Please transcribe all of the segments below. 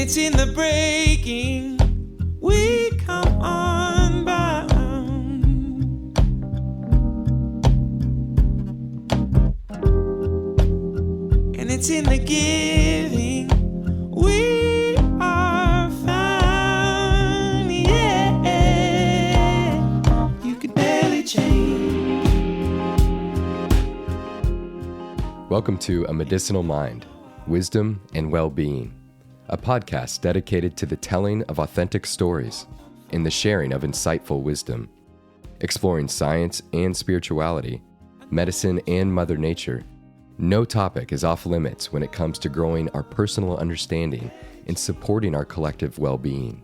it's in the breaking we come unbound. And it's in the giving we are found. Yeah, you could barely change. Welcome to A Medicinal Mind, Wisdom and Well-Being, a podcast dedicated to the telling of authentic stories and the sharing of insightful wisdom, exploring science and spirituality, medicine and Mother Nature. No topic is off limits when it comes to growing our personal understanding and supporting our collective well-being.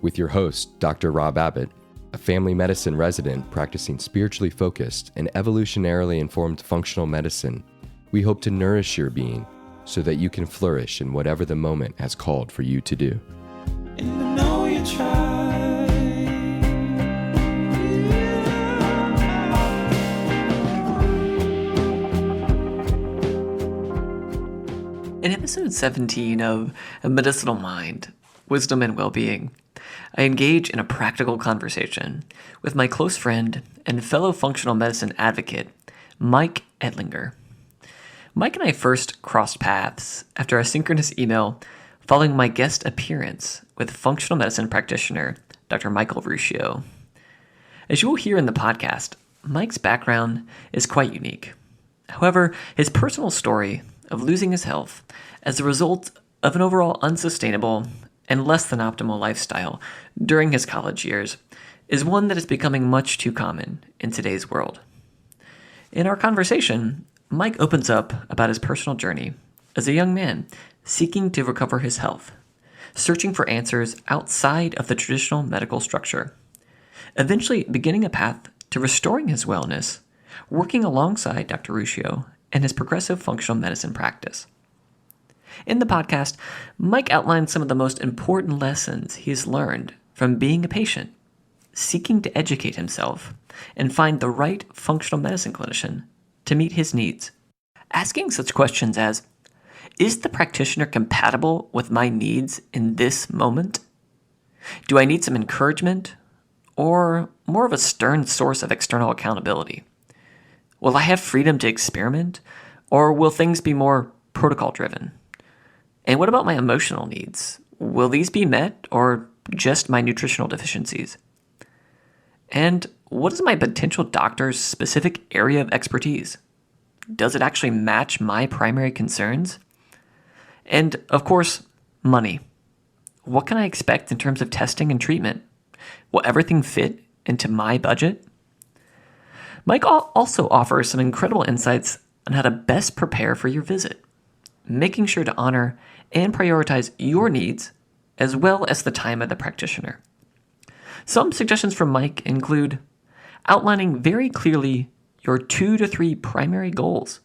With your host, Dr. Rob Abbott, a family medicine resident practicing spiritually focused and evolutionarily informed functional medicine, we hope to nourish your being so that you can flourish in whatever the moment has called for you to do. And I know you tried. In episode 17 of A Medicinal Mind, Wisdom and Well-Being, I engage in a practical conversation with my close friend and fellow functional medicine advocate, Mike Etlinger. Mike and I first crossed paths after a synchronous email following my guest appearance with functional medicine practitioner Dr. Michael Ruscio. As you will hear in the podcast, Mike's background is quite unique. However, his personal story of losing his health as a result of an overall unsustainable and less than optimal lifestyle during his college years is one that is becoming much too common in today's world. In our conversation, Mike opens up about his personal journey as a young man seeking to recover his health, searching for answers outside of the traditional medical structure, eventually beginning a path to restoring his wellness, working alongside Dr. Ruscio and his progressive functional medicine practice. In the podcast, Mike outlines some of the most important lessons he's learned from being a patient, seeking to educate himself, and find the right functional medicine clinician to meet his needs. Asking such questions as, is the practitioner compatible with my needs in this moment? Do I need some encouragement or more of a stern source of external accountability? Will I have freedom to experiment or will things be more protocol driven? And what about my emotional needs? Will these be met or just my nutritional deficiencies? And what is my potential doctor's specific area of expertise? Does it actually match my primary concerns? And, of course, money. What can I expect in terms of testing and treatment? Will everything fit into my budget? Mike also offers some incredible insights on how to best prepare for your visit, making sure to honor and prioritize your needs as well as the time of the practitioner. Some suggestions from Mike include outlining very clearly your 2 to 3 primary goals.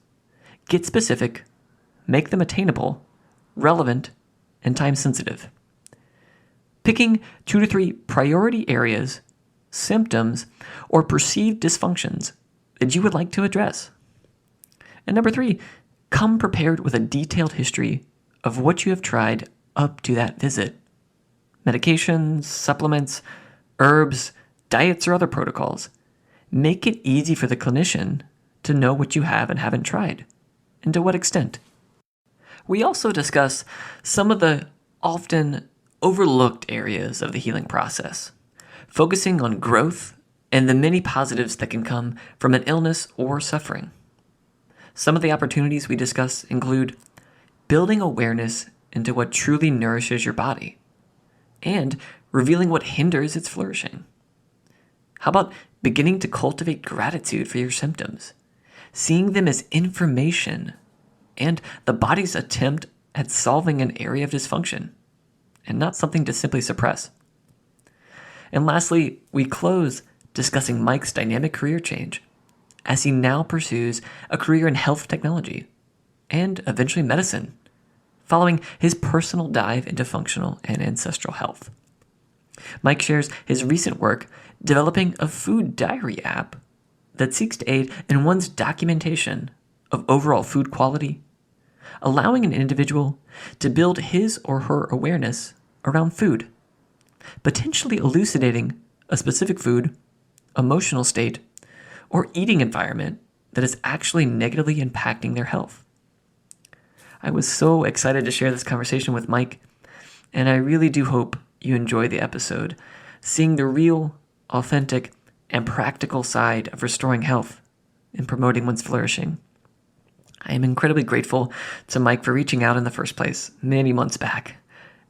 Get specific, make them attainable, relevant, and time-sensitive. Picking 2 to 3 priority areas, symptoms, or perceived dysfunctions that you would like to address. And number 3, come prepared with a detailed history of what you have tried up to that visit. Medications, supplements, herbs, diets, or other protocols. Make it easy for the clinician to know what you have and haven't tried, and to what extent. We also discuss some of the often overlooked areas of the healing process, focusing on growth and the many positives that can come from an illness or suffering. Some of the opportunities we discuss include building awareness into what truly nourishes your body, and revealing what hinders its flourishing. How about beginning to cultivate gratitude for your symptoms, seeing them as information and the body's attempt at solving an area of dysfunction, and not something to simply suppress. And lastly, we close discussing Mike's dynamic career change as he now pursues a career in health technology and eventually medicine, following his personal dive into functional and ancestral health. Mike shares his recent work developing a food diary app that seeks to aid in one's documentation of overall food quality, allowing an individual to build his or her awareness around food, potentially elucidating a specific food, emotional state, or eating environment that is actually negatively impacting their health. I was so excited to share this conversation with Mike, and I really do hope you enjoy the episode, seeing the real, authentic, and practical side of restoring health and promoting one's flourishing. I am incredibly grateful to Mike for reaching out in the first place many months back,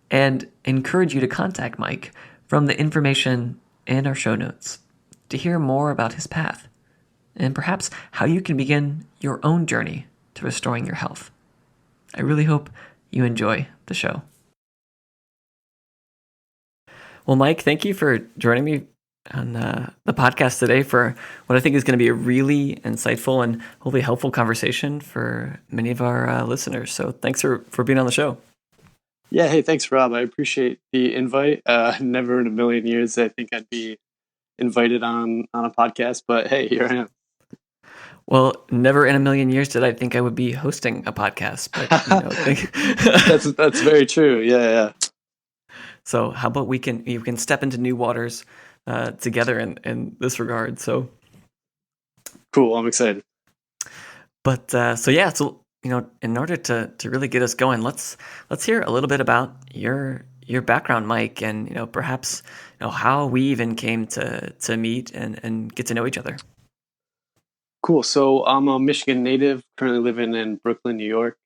and encourage you to contact Mike from the information in our show notes to hear more about his path and perhaps how you can begin your own journey to restoring your health. I really hope you enjoy the show. Well, Mike, thank you for joining me on the podcast today for what I think is going to be a really insightful and hopefully helpful conversation for many of our listeners. So thanks for being on the show. Yeah, hey, thanks, Rob. I appreciate the invite. Never in a million years I think I'd be invited on a podcast, but hey, here I am. Well, never in a million years did I think I would be hosting a podcast, but That's very true. Yeah. So how about you can step into new waters together in this regard. So Cool. I'm excited. But in order to really get us going, let's hear a little bit about your background, Mike, and perhaps how we even came to meet and get to know each other. Cool. So I'm a Michigan native, currently living in Brooklyn, New York.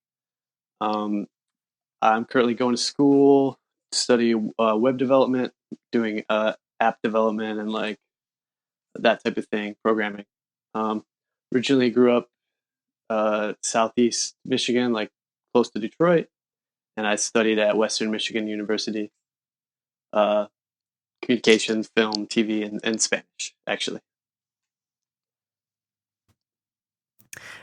I'm currently going to school, study web development, doing app development and like that type of thing, programming. Originally grew up Southeast Michigan, like close to Detroit, and I studied at Western Michigan University, communications, film, TV, and Spanish, actually.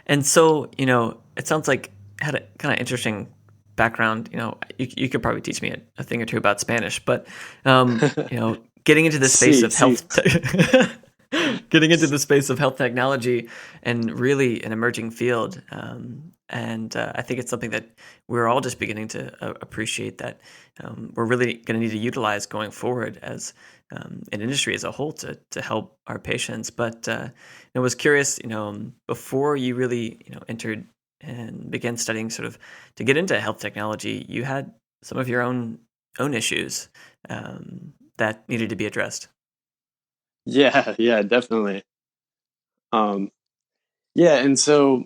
And so, it sounds like had a kind of interesting background. You could probably teach me a thing or two about Spanish, but getting into the space of health. Getting into the space of health technology and really an emerging field. And I think it's something that we're all just beginning to appreciate that we're really going to need to utilize going forward as an industry as a whole to help our patients. But I was curious, before you really entered and began studying sort of to get into health technology, you had some of your own issues that needed to be addressed. Yeah, definitely. And so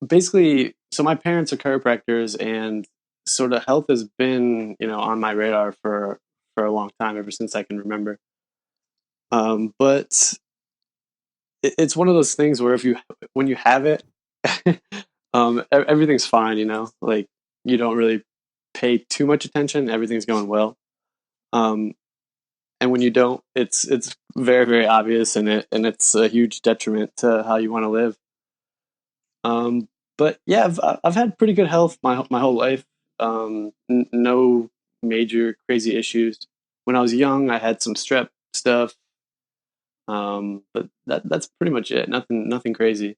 basically, so my parents are chiropractors, and sort of health has been, on my radar for a long time, ever since I can remember. But it's one of those things where when you have it, everything's fine, like you don't really pay too much attention, everything's going well. And when you don't, it's very, very obvious, and it's a huge detriment to how you want to live. But yeah, I've had pretty good health my whole life. No major crazy issues. When I was young, I had some strep stuff, but that's pretty much it. Nothing crazy.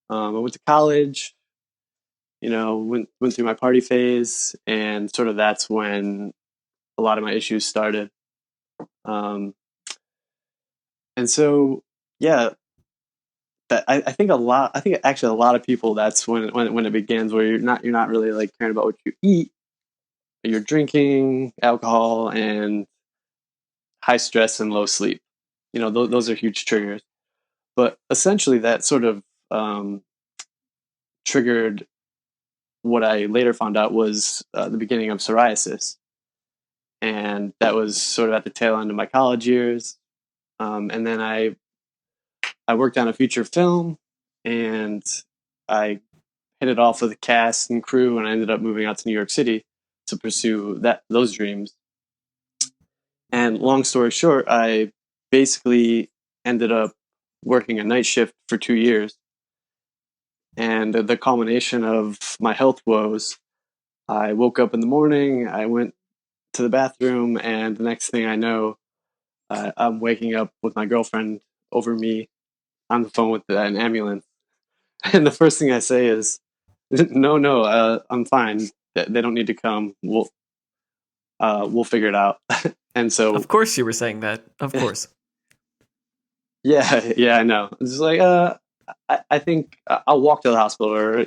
I went to college. Went through my party phase, and sort of that's when a lot of my issues started. And so, yeah, I think actually a lot of people, that's when it begins, where you're not really like caring about what you eat. You're drinking alcohol and high stress and low sleep. Those are huge triggers. But essentially, that sort of triggered what I later found out was the beginning of psoriasis, and that was sort of at the tail end of my college years. And then I worked on a feature film, and I hit it off with the cast and crew, and I ended up moving out to New York City to pursue those dreams. And long story short, I basically ended up working a night shift for 2 years. And the culmination of my health woes, I woke up in the morning, I went to the bathroom, and the next thing I know, I'm waking up with my girlfriend over me on the phone with an ambulance. And the first thing I say is, No, I'm fine. They don't need to come. We'll figure it out. And so, Of course you were saying that. Of course. yeah, I know. It's just like, I think I'll walk to the hospital, or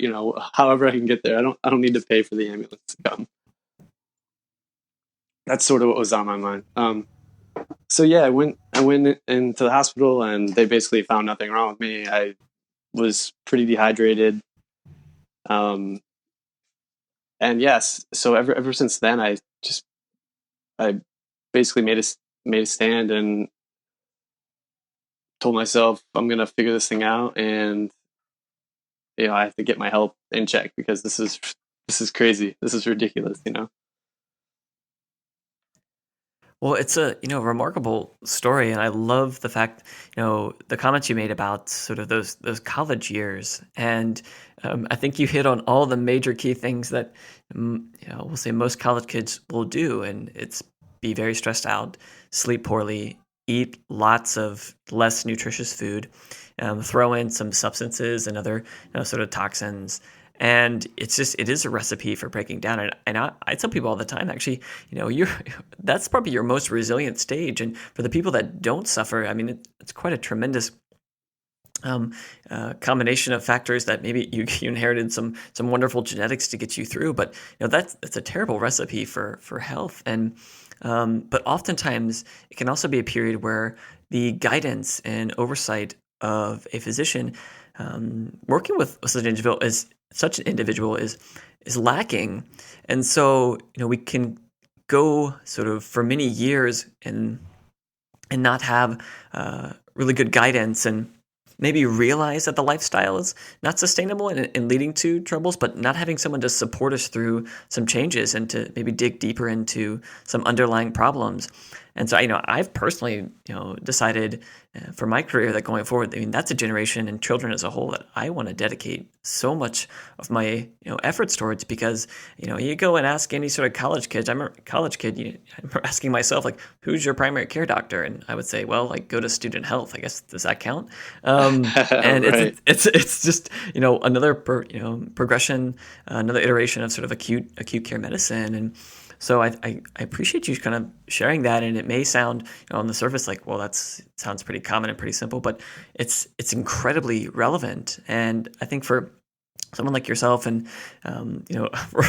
however I can get there. I don't need to pay for the ambulance to come. That's sort of what was on my mind. So yeah, I went into the hospital, and they basically found nothing wrong with me. I was pretty dehydrated. And yes, so ever since then, I basically made a stand and told myself I'm gonna figure this thing out, and I have to get my health in check, because this is crazy. This is ridiculous. Well, it's a remarkable story, and I love the fact the comments you made about sort of those college years, and I think you hit on all the major key things that we'll say most college kids will do, and it's be very stressed out, sleep poorly, eat lots of less nutritious food, throw in some substances and other sort of toxins. And it is a recipe for breaking down. And I tell people all the time, actually, that's probably your most resilient stage. And for the people that don't suffer, I mean, it's quite a tremendous combination of factors that maybe you inherited some wonderful genetics to get you through. But that's a terrible recipe for health. And but oftentimes it can also be a period where the guidance and oversight of a physician working with such an individual is lacking, and so we can go sort of for many years and not have really good guidance, and maybe realize that the lifestyle is not sustainable and leading to troubles, but not having someone to support us through some changes and to maybe dig deeper into some underlying problems. And so, I've personally, decided for my career that going forward, I mean, that's a generation and children as a whole that I want to dedicate so much of my, efforts towards, because, you go and ask any sort of college kid. I'm a college kid. I'm asking myself, like, who's your primary care doctor? And I would say, well, like, go to student health. I guess, does that count? And Right. it's just, another progression, another iteration of sort of acute care medicine. And so I appreciate you kind of sharing that, and it may sound on the surface like, well, sounds pretty common and pretty simple, but it's incredibly relevant. And I think for someone like yourself, and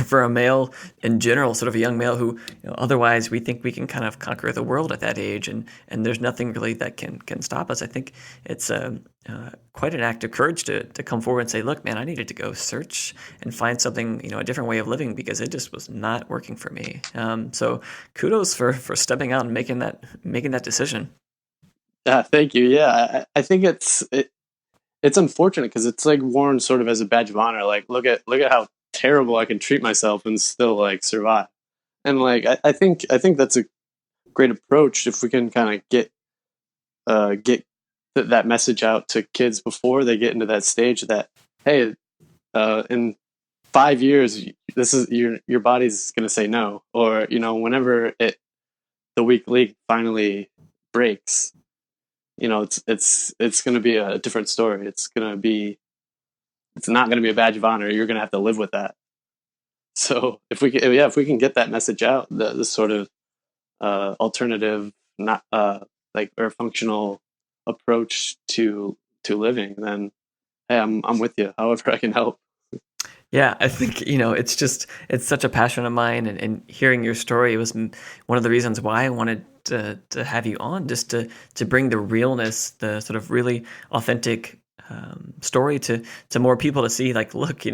for a male in general, sort of a young male who otherwise we think we can kind of conquer the world at that age, and there's nothing really that can stop us. I think it's quite an act of courage to come forward and say, look, man, I needed to go search and find something, a different way of living, because it just was not working for me. So kudos for stepping out and making that decision. Thank you. Yeah, I think it's unfortunate, because it's like worn sort of as a badge of honor. Like, look at how terrible I can treat myself and still like survive. And like, I think that's a great approach if we can kind of get that message out to kids before they get into that stage, that, hey, in 5 years, this is your body's going to say no, or whenever the weak link finally breaks, it's going to be a different story. It's not going to be a badge of honor. You're going to have to live with that. So if we can get that message out, the sort of alternative, not or functional approach to living, then hey, I'm with you. However I can help. Yeah, I think, it's such a passion of mine, and hearing your story was one of the reasons why I wanted to have you on, just to bring the realness, the sort of really authentic story to more people, to see, like, look,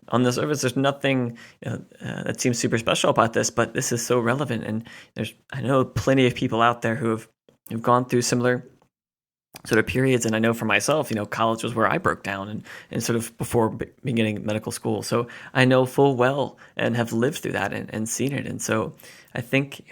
on the surface, there's nothing that seems super special about this, but this is so relevant. And I know plenty of people out there who've gone through similar sort of periods. And I know for myself, college was where I broke down, and sort of before beginning medical school. So I know full well and have lived through that and seen it. And so I think,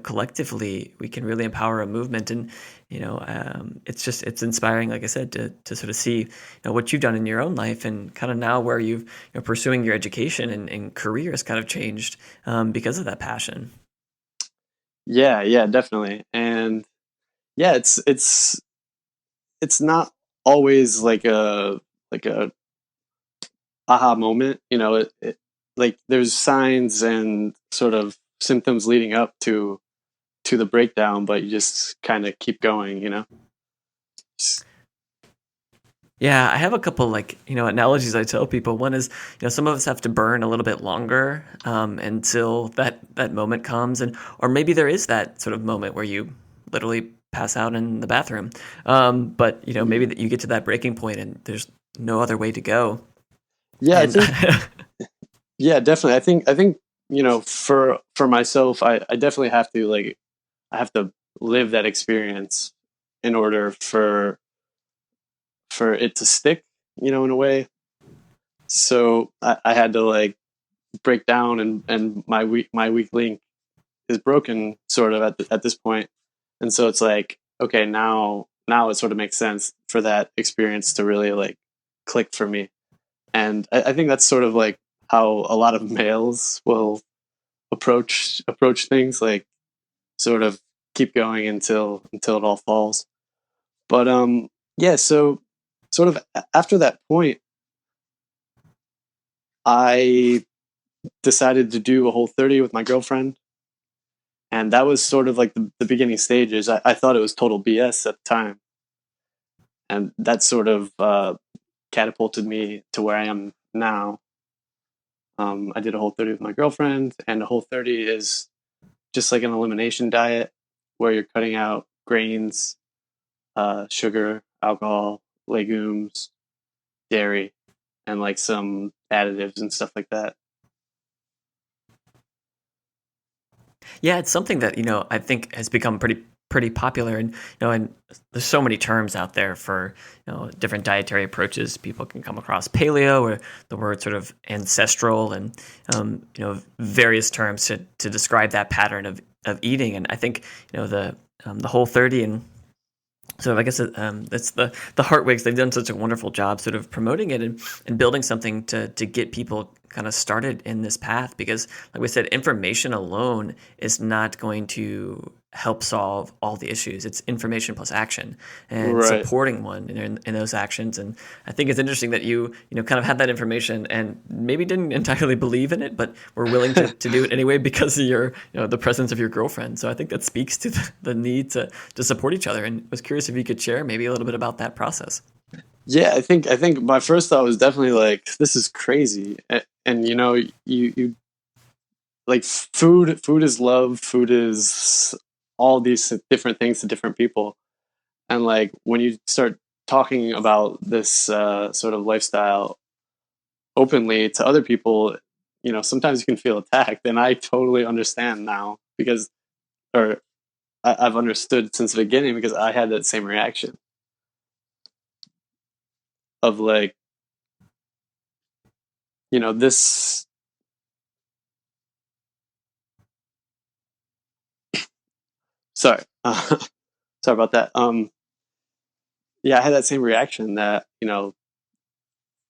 collectively we can really empower a movement. And, it's inspiring, like I said, to sort of see what you've done in your own life, and kind of now where you've pursuing your education and career has kind of changed because of that passion. Yeah, definitely. And yeah, it's not always like a aha moment. Like there's signs and sort of symptoms leading up to the breakdown, but you just kind of keep going. Just- Yeah, I have a couple analogies I tell people. One is, some of us have to burn a little bit longer until that moment comes, or maybe there is that sort of moment where you literally pass out in the bathroom. But maybe that you get to that breaking point and there's no other way to go. Yeah, And I think. Yeah, definitely. I think for myself, I definitely have to I have to live that experience in order for it to stick, in a way. So I had to break down, and my weak link is broken sort of at this point. And so it's like, okay, now it sort of makes sense for that experience to really click for me. And I think that's sort of how a lot of males will approach things, sort of keep going until it all falls. But yeah, so sort of after that point, I decided to do a Whole30 with my girlfriend, and that was sort of like the beginning stages. I thought it was total BS at the time, and that sort of catapulted me to where I am now. I did a Whole30 with my girlfriend, and a Whole30 is just like an elimination diet where you're cutting out grains, sugar, alcohol, legumes, dairy, and some additives and stuff like that. yeah, it's something that I think has become pretty popular, and there's so many terms out there for different dietary approaches. People can come across paleo, or the word sort of ancestral, and various terms to describe that pattern of eating. And I think the Whole30 and sort of, I guess it's the Hartwigs. They've done such a wonderful job sort of promoting it and building something to get people kind of started in this path, because like we said, information alone is not going to help solve all the issues. It's information plus action, and Right. supporting one in those actions. And I think it's interesting that you kind of had that information and maybe didn't entirely believe in it, but were willing to do it anyway because of your the presence of your girlfriend. So I think that speaks to the need to support each other, and was curious if you could share maybe a little bit about that process. Yeah, I think my first thought was definitely this is crazy. And you like food is love, food is all these different things to different people. And when you start talking about this sort of lifestyle openly to other people, sometimes you can feel attacked, and I totally understand now, because or I've understood since the beginning, because I had that same reaction of this. Sorry, sorry about that. Yeah, I had that same reaction, that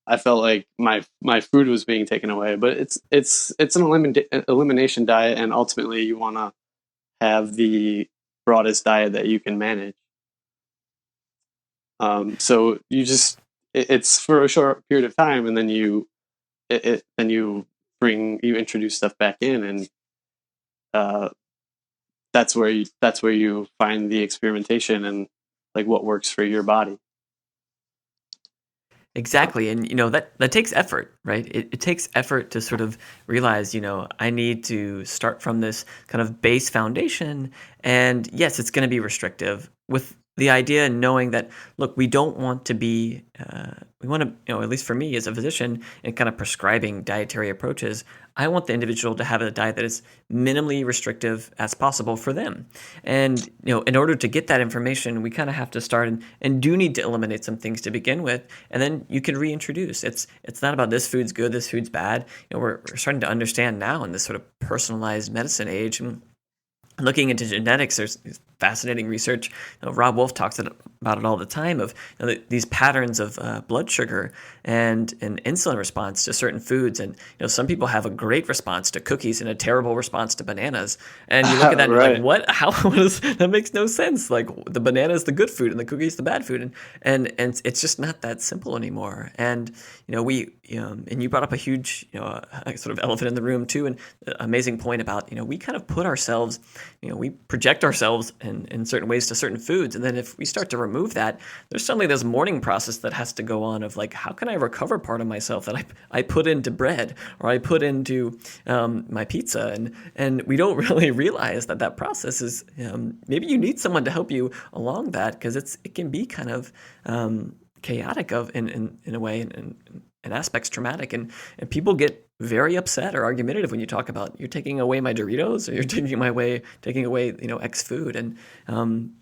I felt like my food was being taken away. But it's an elimination diet, and ultimately you want to have the broadest diet that you can manage. So you just it's for a short period of time, and then then you introduce stuff back in, and uh, that's where you find the experimentation and what works for your body. Exactly. And, that takes effort, right? It takes effort to sort of realize, I need to start from this kind of base foundation. And yes, it's going to be restrictive, with the idea and knowing that, look, we don't want to be, we want to, at least for me as a physician and kind of prescribing dietary approaches, I want the individual to have a diet that is minimally restrictive as possible for them. And, in order to get that information, we kind of have to start and do need to eliminate some things to begin with. And then you can reintroduce. It's not about this food's good, this food's bad. We're starting to understand now in this sort of personalized medicine age, and looking into genetics, there's fascinating research. Rob Wolf talks about it all the time of these patterns of blood sugar and an insulin response to certain foods. And some people have a great response to cookies and a terrible response to bananas. And you look at that and you're like, what? How that makes no sense. Like the banana is the good food and the cookie is the bad food. And it's just not that simple anymore. And and you brought up a huge sort of elephant in the room too, and amazing point about we kind of put ourselves, we project ourselves in certain ways to certain foods, and then if we start to remove that, there's suddenly this mourning process that has to go on of like, how can I recover part of myself that I put into bread or I put into my pizza, and we don't really realize that process is maybe you need someone to help you along that, because it can be kind of chaotic in a way, and in aspects traumatic, and people get very upset or argumentative when you talk about you're taking away my Doritos or you're taking away X food, and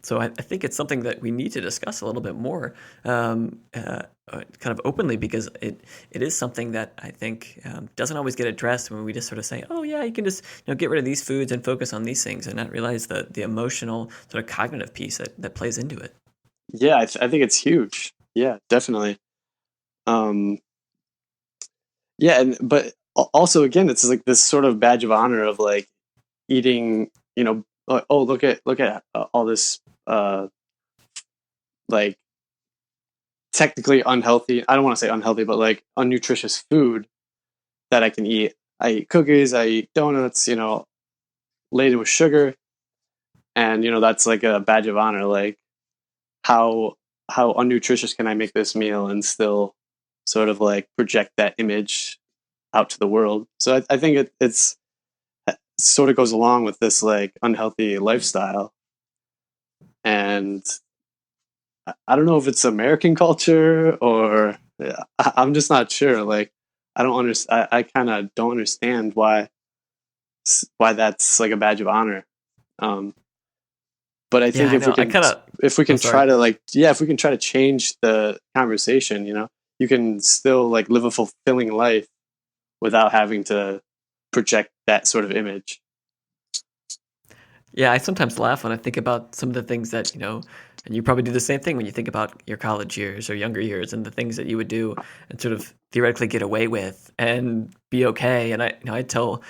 so I think it's something that we need to discuss a little bit more kind of openly, because it is something that I think doesn't always get addressed when we just sort of say, oh yeah, you can just get rid of these foods and focus on these things, and not realize the emotional sort of cognitive piece that plays into it. Yeah, I think it's huge. Yeah, definitely. Yeah, but also again, it's like this sort of badge of honor of like eating. Oh, look at all this like technically unhealthy. I don't want to say unhealthy, but like unnutritious food that I can eat. I eat cookies. I eat donuts. Laden with sugar, and that's like a badge of honor. Like how unnutritious can I make this meal and still sort of like project that image out to the world? So I think it's sort of goes along with this like unhealthy lifestyle. And I don't know if it's American culture or I'm just not sure. Like I don't understand. I kind of don't understand why that's like a badge of honor. But I think if we can try to change the conversation, you can still like live a fulfilling life without having to project that sort of image. Yeah, I sometimes laugh when I think about some of the things that, and you probably do the same thing when you think about your college years or younger years and the things that you would do and sort of theoretically get away with and be okay. And I tell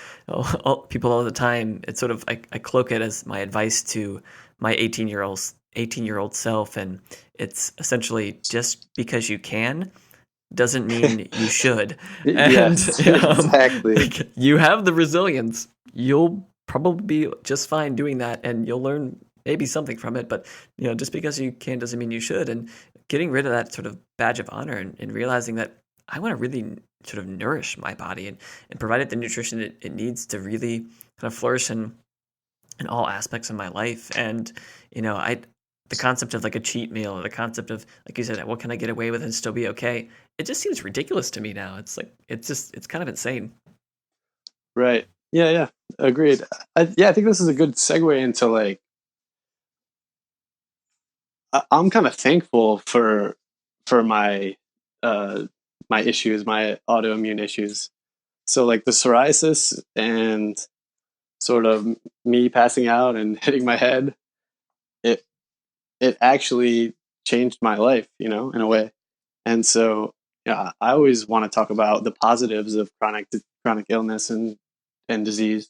people all the time, it's sort of, I cloak it as my advice to my 18-year-old self. And it's essentially, just because you can doesn't mean you should. Yes, exactly. You have the resilience. You'll probably be just fine doing that, and you'll learn maybe something from it. But just because you can doesn't mean you should. And getting rid of that sort of badge of honor and realizing that I want to really sort of nourish my body and provide it the nutrition it needs to really kind of flourish in all aspects of my life. And the concept of like a cheat meal, or the concept of, like you said, what can I get away with and still be okay? It just seems ridiculous to me now. It's like, it's kind of insane. Right. Yeah. Agreed. I think this is a good segue into like, I'm kind of thankful for my my issues, my autoimmune issues. So like the psoriasis and sort of me passing out and hitting my head, it actually changed my life, in a way. And so, I always want to talk about the positives of chronic illness and disease.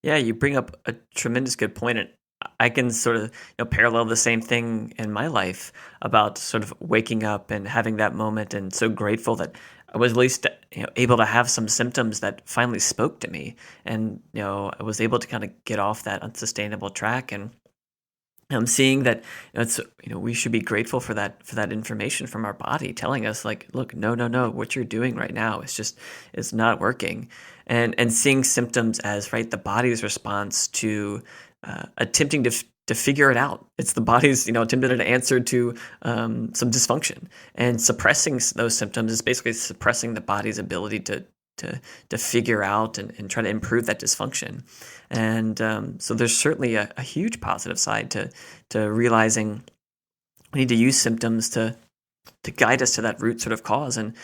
Yeah, you bring up a tremendous good point. And I can sort of parallel the same thing in my life about sort of waking up and having that moment, and so grateful that I was at least able to have some symptoms that finally spoke to me, and I was able to kind of get off that unsustainable track. And I'm seeing that it's we should be grateful for that information from our body telling us like, look, no, what you're doing right now it's not working, and seeing symptoms as the body's response to attempting to figure it out. It's the body's attempted to answer to some dysfunction, and suppressing those symptoms is basically suppressing the body's ability to figure out and try to improve that dysfunction. And so there's certainly a huge positive side to realizing we need to use symptoms to guide us to that root sort of cause and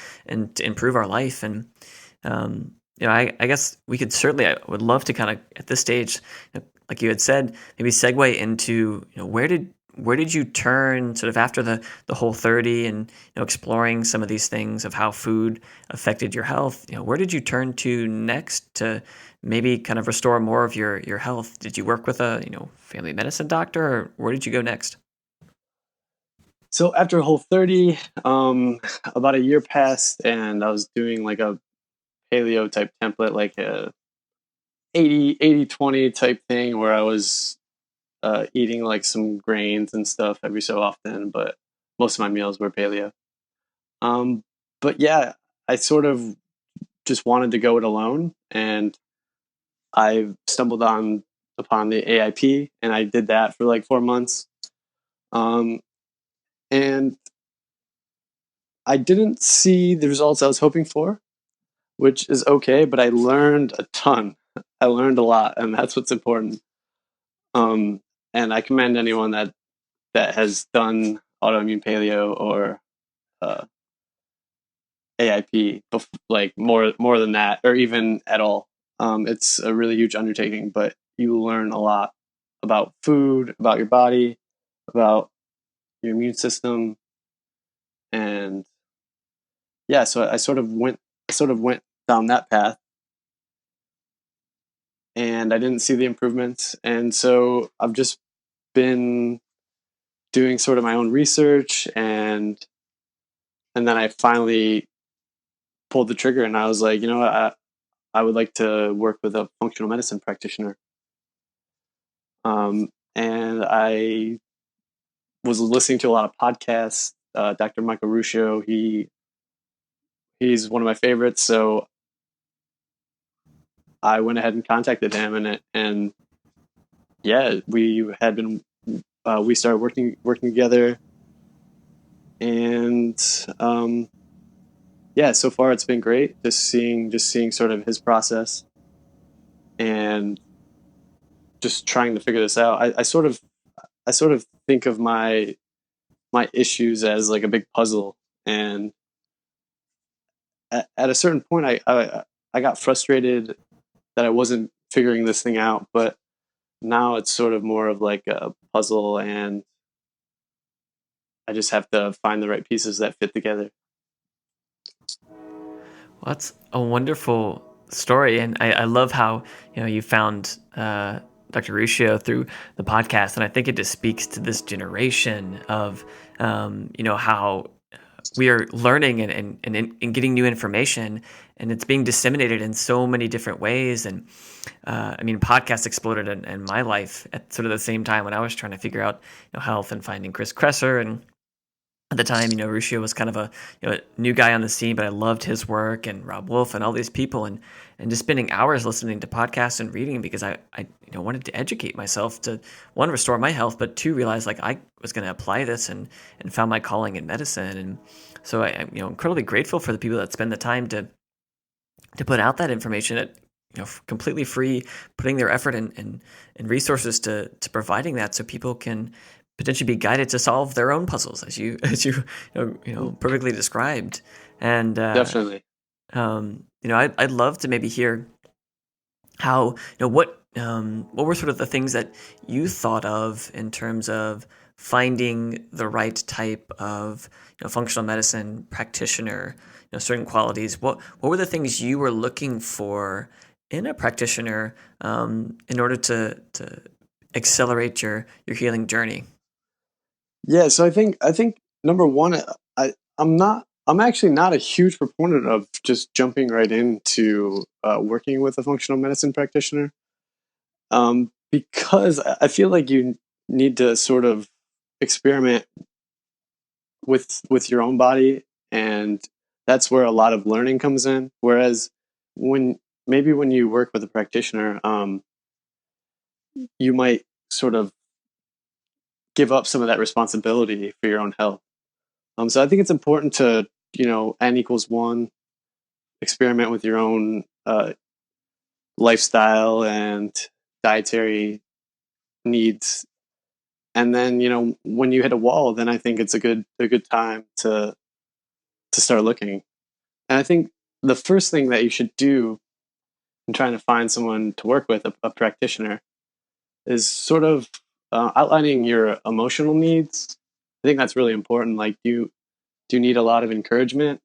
to improve our life. And I guess we could certainly, I would love to kind of at this stage, like you had said, maybe segue into, where did you turn sort of after the Whole30 and exploring some of these things of how food affected your health? Where did you turn to next to maybe kind of restore more of your health? Did you work with a family medicine doctor, or where did you go next? So after Whole30, about a year passed, and I was doing like a paleo type template, like a 80-20 type thing, where I was eating like some grains and stuff every so often, but most of my meals were paleo. But yeah, I sort of just wanted to go it alone, and I stumbled upon the AIP, and I did that for like 4 months. And I didn't see the results I was hoping for, which is okay, but I learned a ton. I learned a lot, and that's what's important. And I commend anyone that has done autoimmune paleo or uh, AIP, like more than that, or even at all. It's a really huge undertaking, but you learn a lot about food, about your body, about your immune system, and yeah. So I sort of went down that path, and I didn't see the improvements, and so I've just been doing sort of my own research, and then I finally pulled the trigger, and I was like, I would like to work with a functional medicine practitioner. And I was listening to a lot of podcasts. Dr. Michael Ruscio, he's one of my favorites. So I went ahead and contacted him, and yeah, we started working together, and yeah, so far it's been great. Just seeing sort of his process, and just trying to figure this out. I sort of think of my issues as like a big puzzle, and at a certain point, I got frustrated that I wasn't figuring this thing out, but now it's sort of more of like a puzzle, and I just have to find the right pieces that fit together. Well, that's a wonderful story, and I love how you found Dr. Ruscio through the podcast, and I think it just speaks to this generation of how we are learning and getting new information, and it's being disseminated in so many different ways. And podcasts exploded in my life at sort of the same time when I was trying to figure out health and finding Chris Kresser. And at the time, Ruscio was kind of a new guy on the scene, but I loved his work, and Rob Wolf and all these people, and just spending hours listening to podcasts and reading because I wanted to educate myself to, one, restore my health, but two, realize like I was going to apply this and found my calling in medicine. And so I'm incredibly grateful for the people that spend the time to put out that information at completely free, putting their effort and resources to providing that so people can potentially be guided to solve their own puzzles, as you perfectly described. And Definitely. I'd love to maybe hear how what were sort of the things that you thought of in terms of finding the right type of functional medicine practitioner, certain qualities. What were the things you were looking for in a practitioner in order to accelerate your healing journey? Yeah, so I think number one, I'm actually not a huge proponent of just jumping right into working with a functional medicine practitioner, because I feel like you need to sort of experiment with your own body, and that's where a lot of learning comes in. Whereas when you work with a practitioner, you might sort of give up some of that responsibility for your own health. So I think it's important to, N=1, experiment with your own lifestyle and dietary needs. And then, when you hit a wall, then I think it's a good time to start looking. And I think the first thing that you should do and trying to find someone to work with, a practitioner, is sort of outlining your emotional needs. I think that's really important. Like, do you need a lot of encouragement,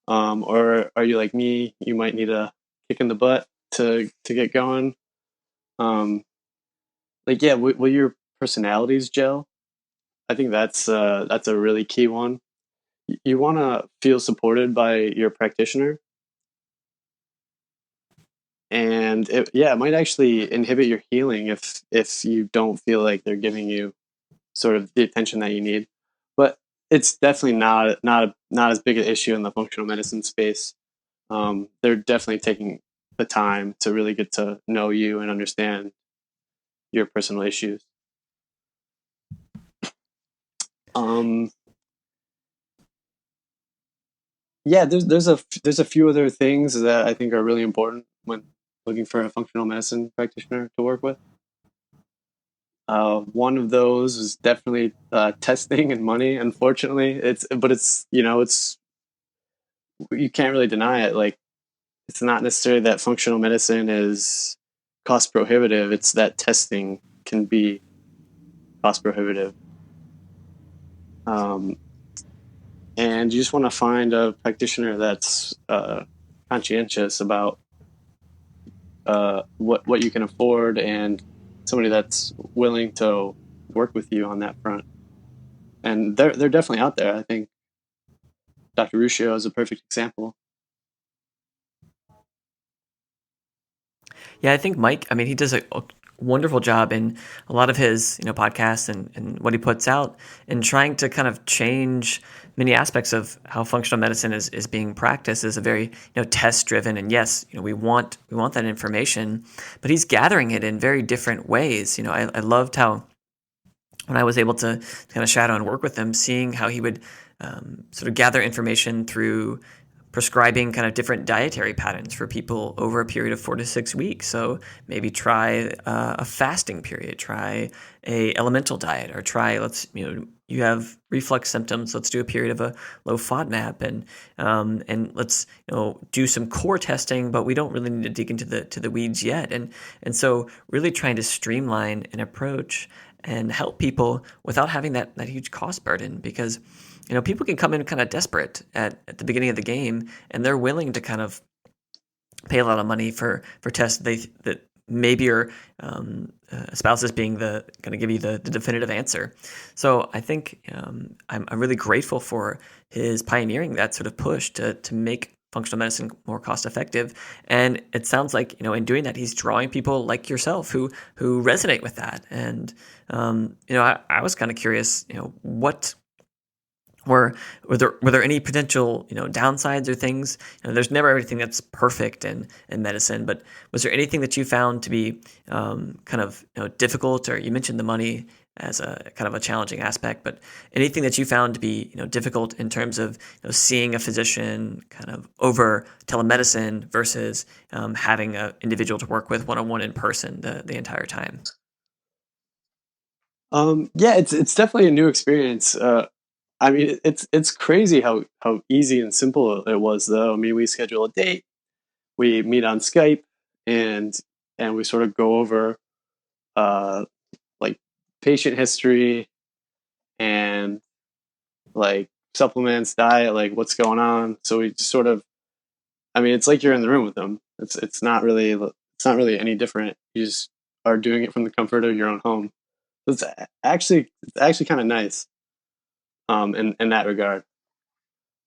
or are you like me? You might need a kick in the butt to get going. Like, yeah, will your personalities gel? I think that's a really key one. You want to feel supported by your practitioner, and it might actually inhibit your healing if you don't feel like they're giving you sort of the attention that you need. But it's definitely not as big an issue in the functional medicine space. They're definitely taking the time to really get to know you and understand your personal issues. Um, yeah, there's a few other things that I think are really important when looking for a functional medicine practitioner to work with. One of those is definitely testing and money. Unfortunately, it's you can't really deny it. Like, it's not necessarily that functional medicine is cost prohibitive. It's that testing can be cost prohibitive. And you just want to find a practitioner that's conscientious about what you can afford, and somebody that's willing to work with you on that front. And they're definitely out there. I think Dr. Ruscio is a perfect example. Yeah, I think Mike, I mean, he does a wonderful job in a lot of his, podcasts and what he puts out, and trying to kind of change many aspects of how functional medicine is being practiced. Is a very, test driven, and yes, we want that information, but he's gathering it in very different ways. I loved how, when I was able to kind of shadow and work with him, seeing how he would sort of gather information through prescribing kind of different dietary patterns for people over a period of 4 to 6 weeks. So maybe try a fasting period, try a elemental diet, or try, you have reflux symptoms, let's do a period of a low FODMAP, and let's do some core testing, but we don't really need to dig into the weeds yet. And so really trying to streamline an approach and help people without having that huge cost burden, because people can come in kind of desperate at the beginning of the game, and they're willing to kind of pay a lot of money for tests that maybe your spouse is being going to give you the definitive answer. So I think I'm really grateful for his pioneering that sort of push to make functional medicine more cost effective. And it sounds like, in doing that, he's drawing people like yourself who resonate with that. And, I was kind of curious, what were there any potential downsides or things? There's never everything that's perfect in medicine, but was there anything that you found to be kind of difficult? Or you mentioned the money as a kind of a challenging aspect, but anything that you found to be difficult in terms of seeing a physician kind of over telemedicine versus having an individual to work with one-on-one in person the entire time? Yeah, it's definitely a new experience. I mean, it's crazy how easy and simple it was, though. I mean, we schedule a date, we meet on Skype, and we sort of go over like patient history and like supplements, diet, like what's going on. So we just sort of, I mean, it's like you're in the room with them. It's not really any different. You just are doing it from the comfort of your own home. It's actually kind of nice. In that regard,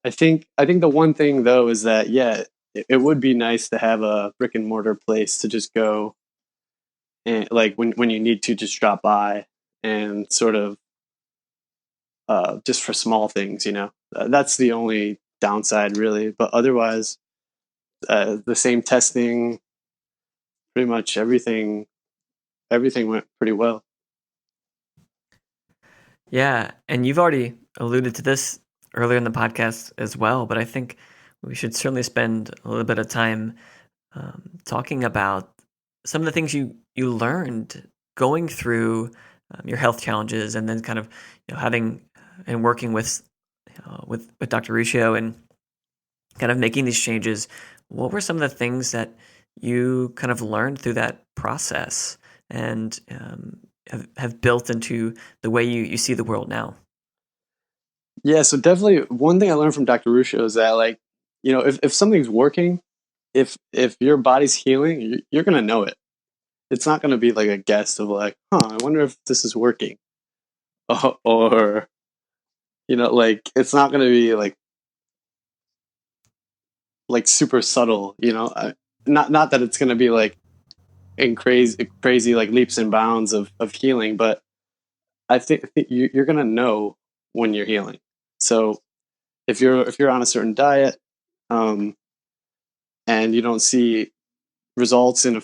I think the one thing though is that, yeah, it would be nice to have a brick and mortar place to just go, and like when you need to just drop by and sort of just for small things, that's the only downside really. But otherwise, the same testing, pretty much everything went pretty well. Yeah, and you've already alluded to this earlier in the podcast as well, but I think we should certainly spend a little bit of time talking about some of the things you learned going through your health challenges, and then kind of having and working with Dr. Ruscio and kind of making these changes. What were some of the things that you kind of learned through that process and have built into the way you see the world now? Yeah, so definitely one thing I learned from Dr. Ruscio is that, like, if something's working, if your body's healing, you're gonna know it. It's not gonna be like a guess of like, I wonder if this is working, or like it's not gonna be like super subtle. Not that it's gonna be like in crazy like leaps and bounds of healing, but I think you're gonna know when you're healing. So if you're on a certain diet, um, and you don't see results in a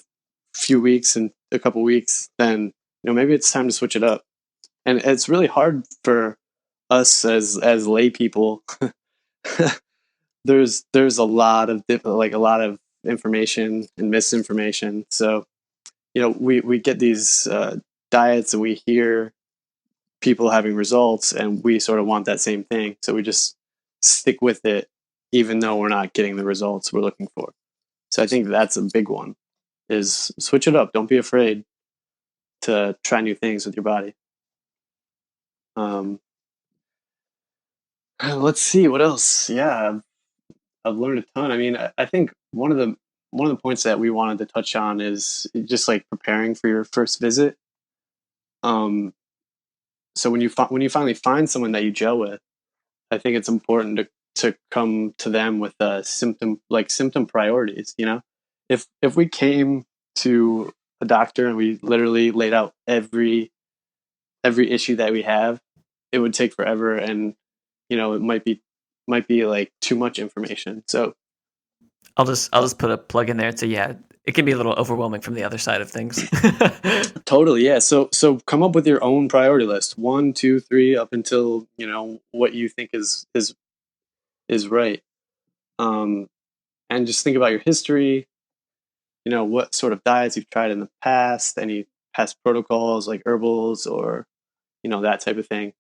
few weeks and a couple weeks, then maybe it's time to switch it up. And it's really hard for us as lay people. there's a lot of a lot of information and misinformation. So we get these diets and we hear people having results, and we sort of want that same thing. So we just stick with it, even though we're not getting the results we're looking for. So I think that's a big one, is switch it up. Don't be afraid to try new things with your body. Let's see what else. Yeah, I've learned a ton. I mean, I think one of the points that we wanted to touch on is just like preparing for your first visit. So when you finally find someone that you gel with, I think it's important to come to them with symptom priorities. If we came to a doctor and we literally laid out every issue that we have, it would take forever, and it might be like too much information. So I'll just put a plug in there and say, yeah, it can be a little overwhelming from the other side of things. Totally, yeah. So come up with your own priority list, 1, 2, 3, up until what you think is right. And just think about your history. What sort of diets you've tried in the past, any past protocols like herbals or that type of thing,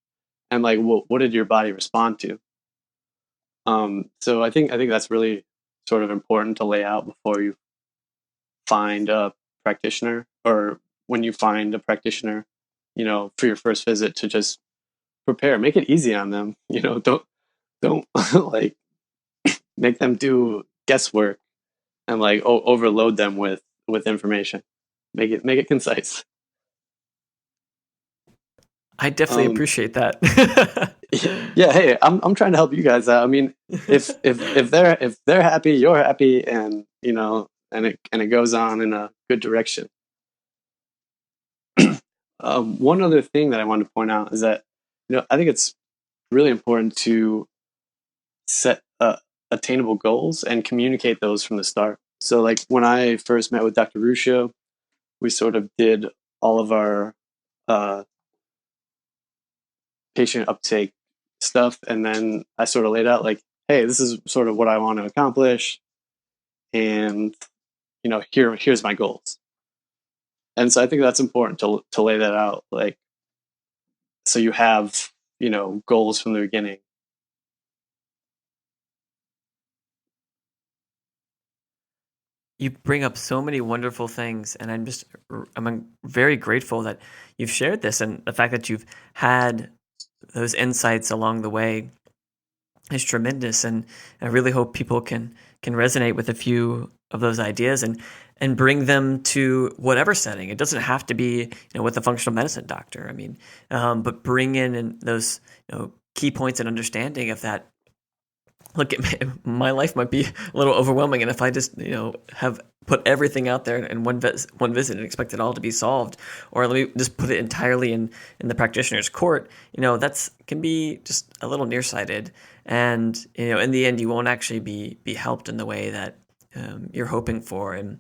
and like what did your body respond to. So I think that's really sort of important to lay out before you find a practitioner, or when you find a practitioner, for your first visit, to just prepare, make it easy on them. Don't like make them do guesswork and like overload them with information. Make it concise. I definitely appreciate that. Yeah, hey, I'm trying to help you guys out. I mean, if they're happy, you're happy, and and it goes on in a good direction. One other thing that I wanted to point out is that I think it's really important to set attainable goals and communicate those from the start. So, like when I first met with Dr. Ruscio, we sort of did all of our patient uptake stuff, and then I sort of laid out like, hey, this is sort of what I want to accomplish, and here's my goals. And so I think that's important to lay that out, like, so you have goals from the beginning. You bring up so many wonderful things, and I'm very grateful that you've shared this, and the fact that you've had those insights along the way is tremendous. And I really hope people can resonate with a few of those ideas and bring them to whatever setting. It doesn't have to be with a functional medicine doctor. I mean, but bring in those key points and understanding of that. Look, my life might be a little overwhelming, and if I just have put everything out there in one visit and expect it all to be solved, or let me just put it entirely in the practitioner's court, that's can be just a little nearsighted, and in the end you won't actually be helped in the way that you're hoping for. And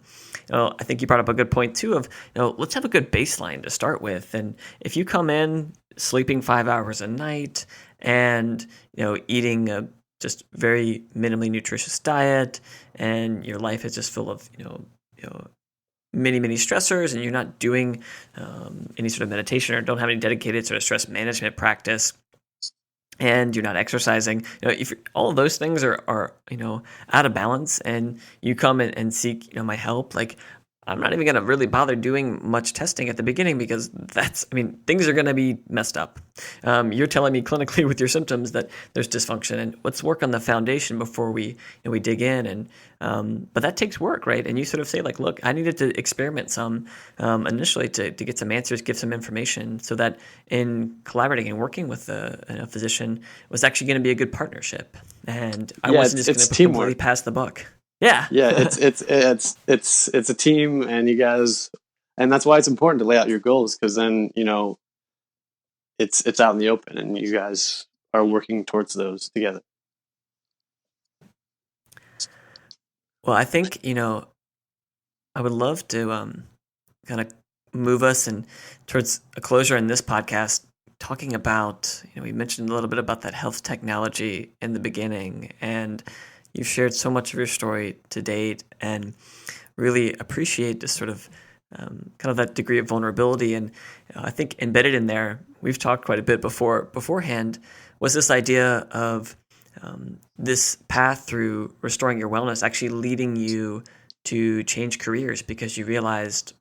I think you brought up a good point too of let's have a good baseline to start with, and if you come in sleeping 5 hours a night and eating a just very minimally nutritious diet, and your life is just full of many stressors, and you're not doing any sort of meditation or don't have any dedicated sort of stress management practice, and you're not exercising, if all of those things are out of balance, and you come and seek my help, like, I'm not even going to really bother doing much testing at the beginning, because things are going to be messed up. You're telling me clinically with your symptoms that there's dysfunction, and let's work on the foundation before we dig in. And but that takes work, right? And you sort of say, like, look, I needed to experiment some initially to get some answers, give some information, so that in collaborating and working with a physician was actually going to be a good partnership. And I wasn't just going to completely pass the buck. Yeah. Yeah, it's a team, and you guys, and that's why it's important to lay out your goals, because then it's out in the open, and you guys are working towards those together. Well, I think I would love to kind of move us and towards a closure in this podcast, talking about we mentioned a little bit about that health technology in the beginning, and you've shared so much of your story to date, and really appreciate this sort of kind of that degree of vulnerability. And I think embedded in there, we've talked quite a bit beforehand, was this idea of this path through restoring your wellness actually leading you to change careers, because you realized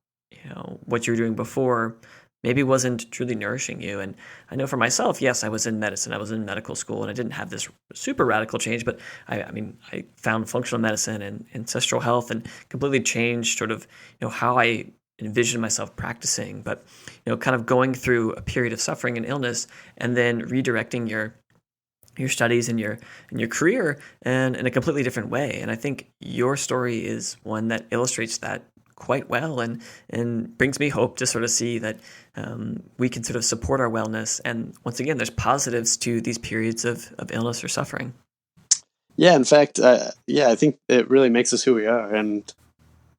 what you were doing before maybe wasn't truly nourishing you. And I know for myself, yes, I was in medicine, I was in medical school, and I didn't have this super radical change, but I found functional medicine and ancestral health, and completely changed sort of how I envisioned myself practicing. But kind of going through a period of suffering and illness, and then redirecting your studies and your career and in a completely different way. And I think your story is one that illustrates that quite well, and brings me hope to sort of see that we can sort of support our wellness. And once again, there's positives to these periods of illness or suffering. Yeah, in fact, I think it really makes us who we are. And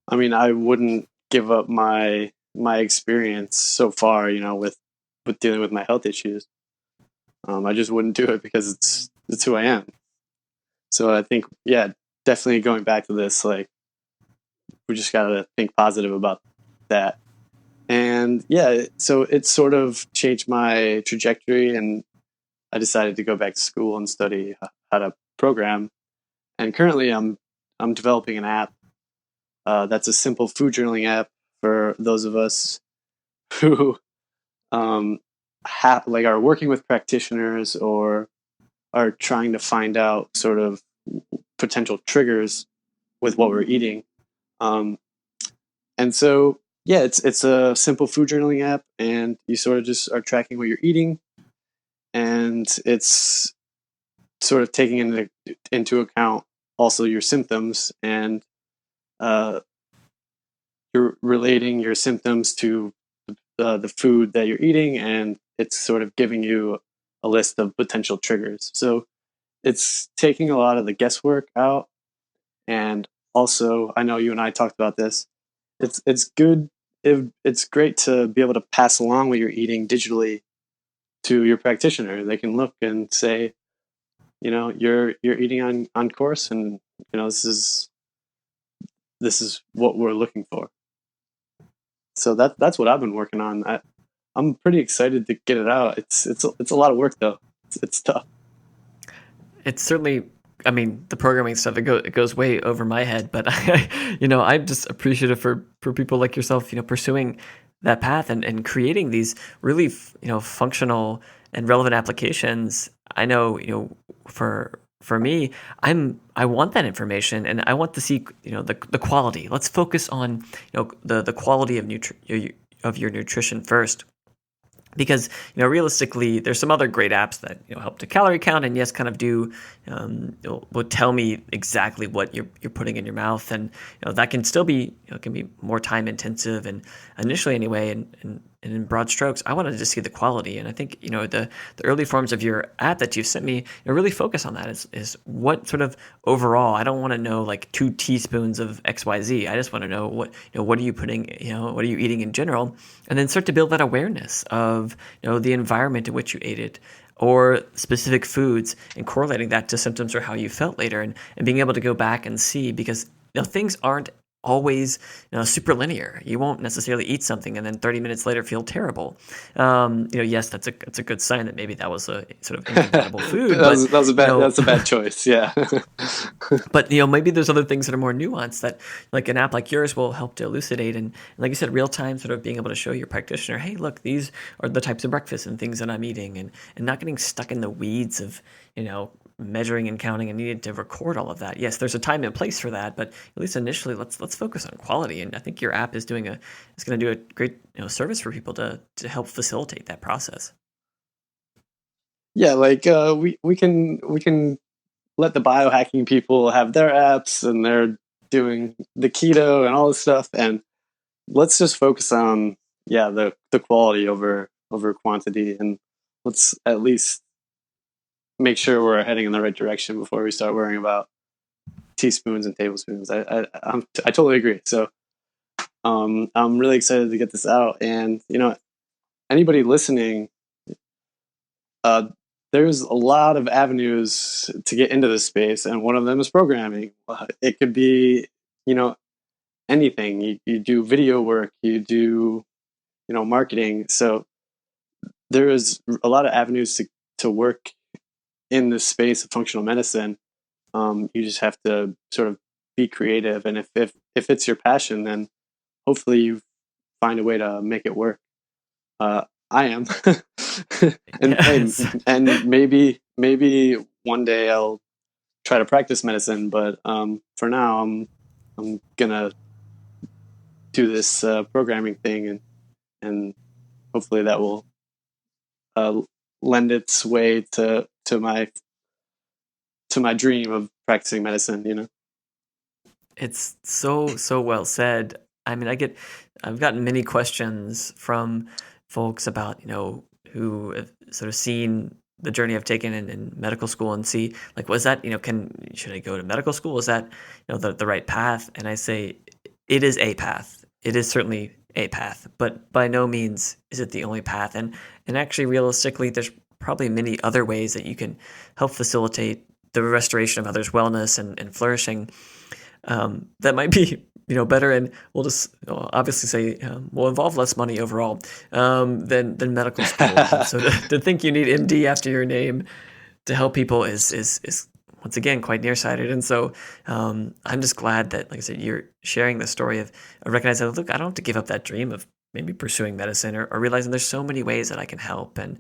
I mean, I wouldn't give up my experience so far, with dealing with my health issues. I just wouldn't do it, because it's who I am. So I think, definitely going back to this, like, we just got to think positive about that. And so it sort of changed my trajectory, and I decided to go back to school and study how to program. And currently I'm developing an app that's a simple food journaling app for those of us who are working with practitioners, or are trying to find out sort of potential triggers with what we're eating. And so, it's a simple food journaling app, and you sort of just are tracking what you're eating, and it's sort of taking into account also your symptoms, and you're relating your symptoms to the food that you're eating, and it's sort of giving you a list of potential triggers. So it's taking a lot of the guesswork out. And also, I know you and I talked about this, it's good. It's great to be able to pass along what you're eating digitally to your practitioner. They can look and say, you're eating on course, and this is what we're looking for. So that's what I've been working on. I'm pretty excited to get it out. It's a lot of work, though. It's tough. It's certainly, the programming stuff, it goes way over my head, but I'm just appreciative for people like yourself, pursuing that path and creating these really, functional and relevant applications. I know, for me, I want that information, and I want to see, the quality. Let's focus on, the quality of your nutrition first. Because realistically, there's some other great apps that help to calorie count, and yes, kind of do will tell me exactly what you're putting in your mouth, and that can still be can be more time intensive, and initially anyway, and in broad strokes, I wanted to just see the quality. And I think the early forms of your app that you sent me really focus on that. Is what sort of overall. I don't want to know like 2 teaspoons of XYZ. I just want to know what are you putting, what are you eating in general, and then start to build that awareness of the environment in which you ate it, or specific foods, and correlating that to symptoms or how you felt later, and being able to go back and see, because things aren't always super linear. You won't necessarily eat something and then 30 minutes later feel terrible. Yes, that's a good sign that maybe that was a sort of incompatible food. That's a bad choice. Yeah. But maybe there's other things that are more nuanced that, like an app like yours, will help to elucidate. And like you said, real time sort of being able to show your practitioner, hey, look, these are the types of breakfast and things that I'm eating, and not getting stuck in the weeds of measuring and counting and needed to record all of that. Yes, there's a time and place for that, but at least initially, let's focus on quality. And I think your app is going to do a great service for people to help facilitate that process. Yeah, like we can let the biohacking people have their apps, and they're doing the keto and all this stuff, and let's just focus on the quality over quantity, and let's at least make sure we're heading in the right direction before we start worrying about teaspoons and tablespoons. I totally agree. So I'm really excited to get this out, and anybody listening, there's a lot of avenues to get into this space, and one of them is programming. It could be anything. You do video work, you do marketing. So there is a lot of avenues to work in this space of functional medicine. You just have to sort of be creative, and if it's your passion, then hopefully you find a way to make it work. I am, and Yes. and maybe one day I'll try to practice medicine, but for now I'm gonna do this programming thing, and hopefully that will lend its way to my dream of practicing medicine. It's so well said. I mean, I've gotten many questions from folks about, who have sort of seen the journey I've taken in medical school and see, like, was that, should I go to medical school? Is that, the right path? And I say, it is a path. It is certainly a path, but by no means is it the only path. And actually, realistically, there's probably many other ways that you can help facilitate the restoration of others' wellness and flourishing. That might be, better, and we'll just obviously say will involve less money overall than medical school. So to think you need MD after your name to help people is once again quite nearsighted. And so I'm just glad that, like I said, you're sharing the story of recognizing, look, I don't have to give up that dream of maybe pursuing medicine, or realizing there's so many ways that I can help, and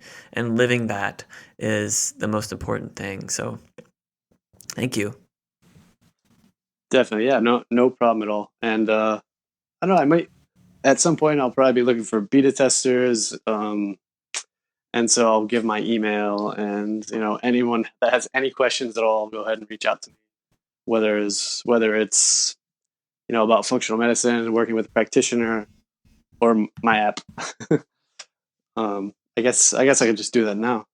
living that is the most important thing. So thank you. Definitely. Yeah, no problem at all. And I don't know, I might, at some point, I'll probably be looking for beta testers. And so I'll give my email, and, anyone that has any questions at all, go ahead and reach out to me, whether it's, about functional medicine, working with a practitioner, or my app. I guess I could just do that now.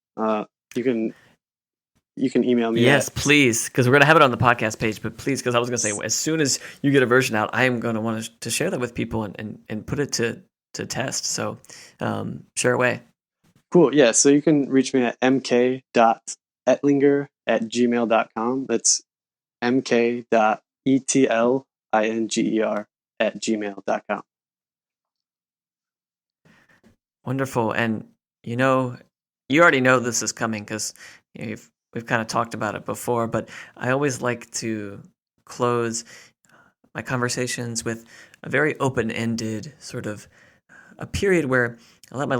You can email me. Yes, please, because we're going to have it on the podcast page. But please, because I was going to say, as soon as you get a version out, I am going to want to share that with people and put it to test. So share away. Cool. Yeah. So you can reach me at mk.etlinger@gmail.com. That's mk.etlinger@gmail.com. Wonderful. And, you already know this is coming because we've kind of talked about it before, but I always like to close my conversations with a very open-ended sort of a period where I let my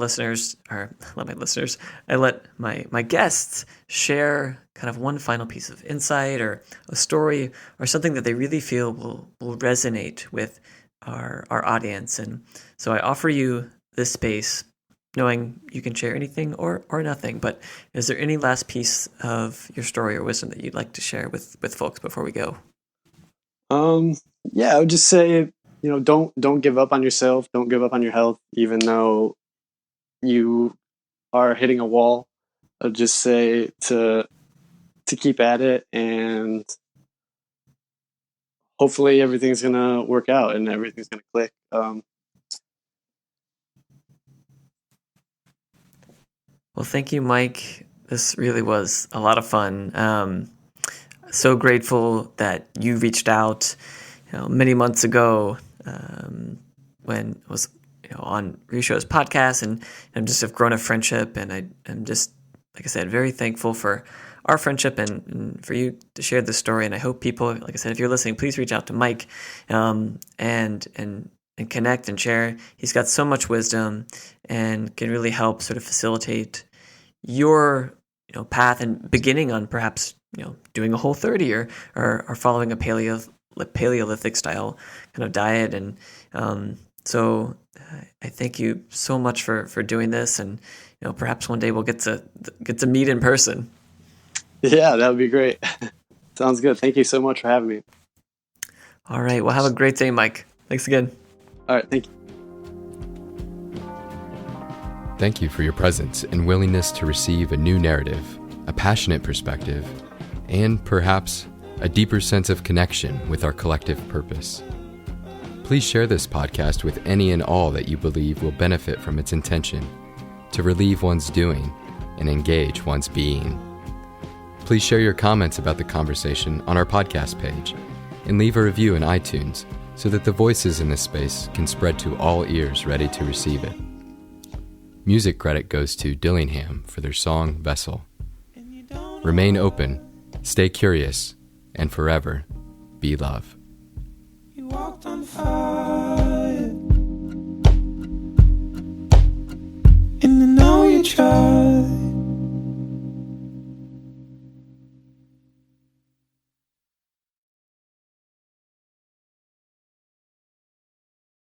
guests share kind of one final piece of insight or a story or something that they really feel will resonate with our audience. And so I offer you this space, knowing you can share anything or nothing. But is there any last piece of your story or wisdom that you'd like to share with folks before we go? Yeah, I would just say, don't give up on yourself. Don't give up on your health, even though you are hitting a wall. I would just say to keep at it, and hopefully everything's going to work out and everything's going to click. Well, thank you, Mike. This really was a lot of fun. So grateful that you reached out many months ago when I was on Ruscio's podcast, and just have grown a friendship. And I'm just, like I said, very thankful for our friendship and for you to share this story. And I hope people, like I said, if you're listening, please reach out to Mike and connect and share. He's got so much wisdom and can really help sort of facilitate your path and beginning on perhaps doing a Whole30 or following a Paleolithic style kind of diet. And so I thank you so much for doing this, and perhaps one day we'll get to meet in person. Yeah, that would be great. Sounds good. Thank you so much for having me. All right. Well, have a great day, Mike. Thanks again. All right. Thank you. Thank you for your presence and willingness to receive a new narrative, a passionate perspective, and perhaps a deeper sense of connection with our collective purpose. Please share this podcast with any and all that you believe will benefit from its intention to relieve one's doing and engage one's being. Please share your comments about the conversation on our podcast page and leave a review in iTunes so that the voices in this space can spread to all ears ready to receive it. Music credit goes to Dillingham for their song Vessel. Remain open, stay curious, and forever be love. You walked on fire, and I know you tried.